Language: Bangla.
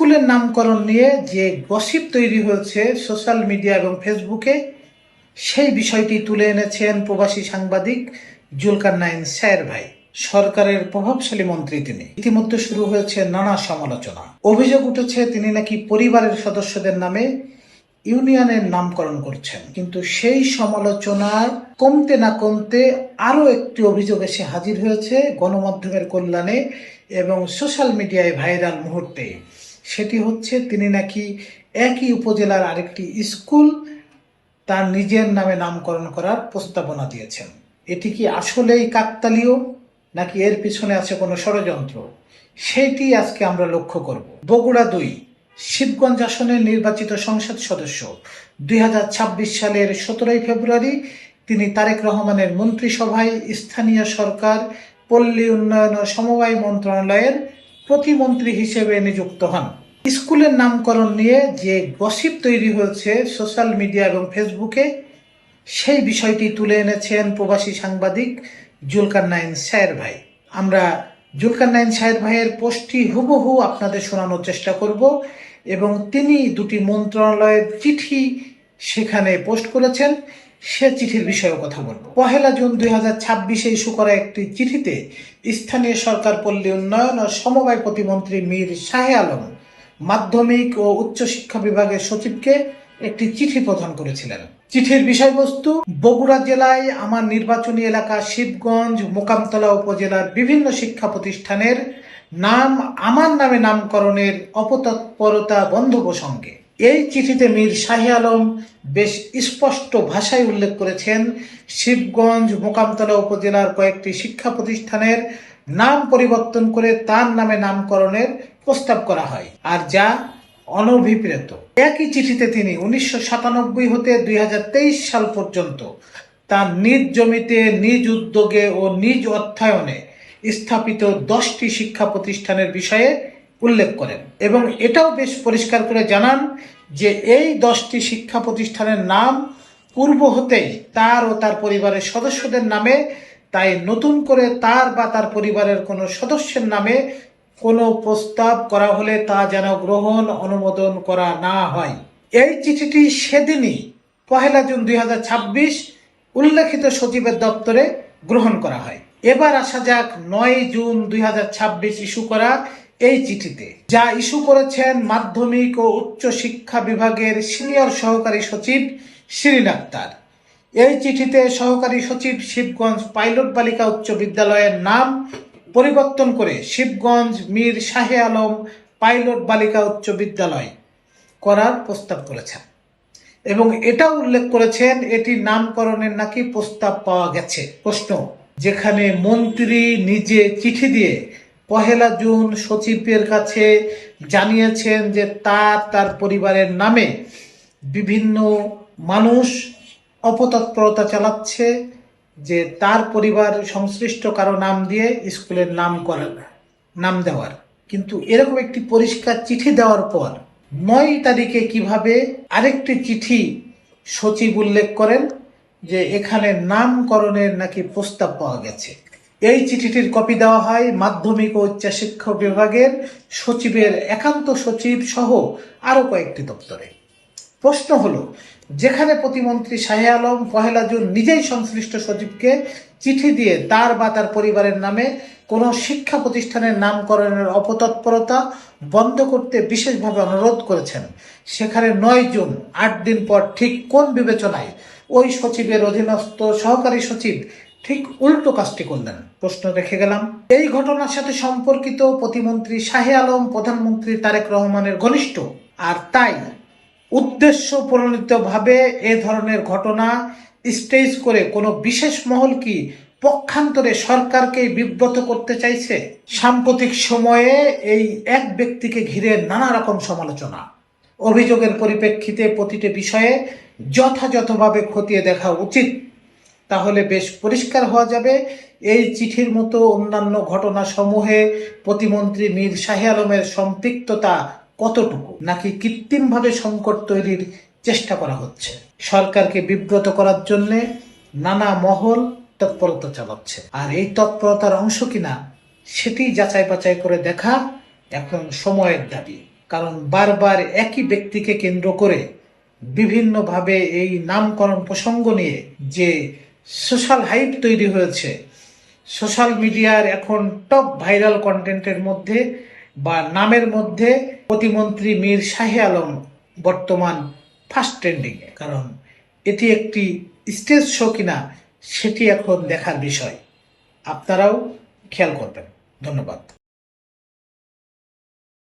স্কুলের নামকরণ নিয়ে যে গসিপ তৈরি হয়েছে সোশ্যাল মিডিয়া এবং ফেসবুকে, সেই বিষয়টি তুলে এনেছেন প্রবাসী সাংবাদিক জুলকারনাইন সায়ের ভাই। সরকারের প্রভাবশালী মন্ত্রী তিনি। ইতিমধ্যে শুরু হয়েছে নানা সমালোচনা। অভিযোগ উঠেছে তিনি নাকি পরিবারের সদস্যদের নামে ইউনিয়নের নামকরণ করছেন। কিন্তু সেই সমালোচনার কমতে না কমতে আরও একটি অভিযোগ এসে হাজির হয়েছে গণমাধ্যমের কল্যাণে এবং সোশ্যাল মিডিয়ায় ভাইরাল মুহূর্তে। সেটি হচ্ছে তিনি নাকি একই উপজেলার আরেকটি স্কুল তার নিজের নামে নামকরণ করার প্রস্তাবনা দিয়েছেন। এটি কি আসলেই কাকতালীয়, নাকি এর পিছনে আছে কোনো ষড়যন্ত্র? সেইটি আজকে আমরা লক্ষ্য করব। বগুড়া ২ শিবগঞ্জ আসনের নির্বাচিত সংসদ সদস্য ২০২৬ সালের ১৭ ফেব্রুয়ারি তিনি তারেক রহমানের মন্ত্রিসভায় স্থানীয় সরকার, পল্লী উন্নয়ন ও সমবায় মন্ত্রণালয়ের প্রতিমন্ত্রী হিসেবে নিযুক্ত হন। স্কুলের নামকরণ নিয়ে যে গসিপ তৈরি হয়েছে সোশ্যাল মিডিয়া এবং ফেসবুকে, সেই বিষয়টি তুলে এনেছেন প্রবাসী সাংবাদিক জুলকারনাইন সায়ের ভাই। আমরা জুলকারনাইন সায়ের ভাইয়ের পোস্টটি হুবহু আপনাদের শোনানোর চেষ্টা করব এবং তিনি দুটি মন্ত্রণালয়ের চিঠি সেখানে পোস্ট করেছেন, সে চিঠির বিষয়ে কথা বলব। ১ জুন ২০২৬ ইস্যু করা একটি চিঠিতে স্থানীয় সরকার, পল্লী উন্নয়ন ও সমবায় প্রতিমন্ত্রী মীর শাহে আলম মাধ্যমিক ও উচ্চশিক্ষা বিভাগের সচিবকে একটি চিঠি প্রদান করেছিলেন। চিঠির বিষয়বস্তু: বগুড়া জেলায় আমার নির্বাচনী এলাকা শিবগঞ্জ মোকামতলা উপজেলার বিভিন্ন শিক্ষা প্রতিষ্ঠানের নাম আমার নামে নামকরণের অপতৎপরতা বন্ধ প্রসঙ্গে। এই চিঠিতে মীর শাহে আলম বেশ স্পষ্ট ভাষায় উল্লেখ করেছেন শিবগঞ্জ মোকামতলা উপজেলার কয়েকটি শিক্ষা প্রতিষ্ঠানের নাম পরিবর্তন করে তার নামে নামকরণের প্রস্তাব করা হয়, আর যা অনভিপ্রেত। একই চিঠিতে তিনি ১৯৯৭ হতে ২০২৩ সাল পর্যন্ত তার নিজ জমিতে, নিজ উদ্যোগে ও নিজ অর্থায়নে স্থাপিত 10টি শিক্ষা প্রতিষ্ঠানের বিষয়ে উল্লেখ করেন এবং এটাও বেশ পরিষ্কার করে জানান যে এই 10টি শিক্ষা প্রতিষ্ঠানের নাম পূর্ব হতেই তার ও তার পরিবারের সদস্যদের নামে, তাই নতুন করে তার বা তার পরিবারের কোনো সদস্যের নামে কোনো প্রস্তাব করা হলে তা যেন গ্রহণ অনুমোদন করা না হয়। এই চিঠিটি সেদিনই ১ জুন ২০২৬ উল্লেখিত সচিবের দপ্তরে গ্রহণ করা হয়। এবার আসা যাক ৯ জুন ২০২৬ ইস্যু করা এই চিঠিতে, যা ইস্যু করেছেন মাধ্যমিক ও উচ্চ শিক্ষা বিভাগের সিনিয়র সহকারী সচিব শিরিন আক্তার। এই চিঠিতে সহকারী সচিব শিবগঞ্জ পাইলট বালিকা উচ্চ বিদ্যালয়ের নাম পরিবর্তন করে শিবগঞ্জ মীর শাহে আলম পাইলট বালিকা উচ্চ বিদ্যালয় করার প্রস্তাব করেছেন এবং এটাও উল্লেখ করেছেন এটি নামকরণের নাকি প্রস্তাব পাওয়া গেছে। প্রশ্ন: যেখানে মন্ত্রী নিজে চিঠি দিয়ে ১ জুন সচিবের কাছে জানিয়েছেন যে তার পরিবারের নামে বিভিন্ন মানুষ অপতৎপরতা চালাচ্ছে, যে তার পরিবার সংশ্লিষ্ট কারো নাম দিয়ে স্কুলের নাম দেওয়ার, কিন্তু এরকম একটি পরিষ্কার চিঠি দেওয়ার পর ৯ তারিখে কিভাবে আরেকটি চিঠি সচিব উল্লেখ করেন যে এখানে নামকরণের নাকি প্রস্তাব পাওয়া গেছে? এই চিঠিটির কপি দেওয়া হয় মাধ্যমিক ও উচ্চশিক্ষা বিভাগের সচিবের একান্ত সচিব সহ আরো কয়েকটি দপ্তরে। প্রশ্ন হলো, যেখানে প্রতিমন্ত্রী শাহে আলম ১ জুন নিজেই সংশ্লিষ্ট সচিবকে চিঠি দিয়ে তার বা তার পরিবারের নামে কোনো শিক্ষা প্রতিষ্ঠানের নামকরণের অপতৎপরতা বন্ধ করতে বিশেষভাবে অনুরোধ করেছেন, সেখানে ৯ জুন ৮ দিন পর ঠিক কোন বিবেচনায় ওই সচিবের অধীনস্থ সহকারী সচিব ঠিক উল্টো কাজটি করলেন? প্রশ্ন রেখে গেলাম। এই ঘটনার সাথে সম্পর্কিত প্রতিমন্ত্রী শাহে আলম প্রধানমন্ত্রী তারেক রহমানের ঘনিষ্ঠ, আর তাই উদ্দেশ্য প্রণোদিতভাবে এ ধরনের ঘটনা স্টেজ করে কোনো বিশেষ মহল কি পক্ষান্তরে সরকারকে বিব্রত করতে চাইছে? সাম্প্রতিক সময়ে এই এক ব্যক্তিকে ঘিরে নানা রকম সমালোচনা, অভিযোগের পরিপ্রেক্ষিতে প্রতিটি বিষয়ে যথাযথভাবে খতিয়ে দেখা উচিত। তাহলে বেশ পরিষ্কার হওয়া যাবে এই চিঠির মতো অন্যান্য ঘটনা সমূহে প্রতিমন্ত্রী মীর শাহে আলমের সম্পৃক্ততা কতটুকু, নাকি কৃত্রিমভাবে সংকট তৈরির চেষ্টা করা হচ্ছে। সরকারকে বিব্রত করার জন্য নানা মহল তৎপরতা চালাচ্ছে, আর এই তৎপরতার অংশ কিনা সেটি যাচাই বাছাই করে দেখা এখন সময়ের দাবি। কারণ বারবার একই ব্যক্তিকে কেন্দ্র করে বিভিন্নভাবে এই নামকরণ প্রসঙ্গ নিয়ে যে সোশ্যাল হাইপ তৈরি হয়েছে, সোশ্যাল মিডিয়ার এখন টপ ভাইরাল কন্টেন্টের মধ্যে বা নামের মধ্যে প্রতিমন্ত্রী মীর শাহে আলম বর্তমান ফার্স্ট ট্রেন্ডিংয়ে। কারণ এটি একটি স্টেজ শো কিনা সেটি এখন দেখার বিষয়। আপনারাও খেয়াল করবেন। ধন্যবাদ।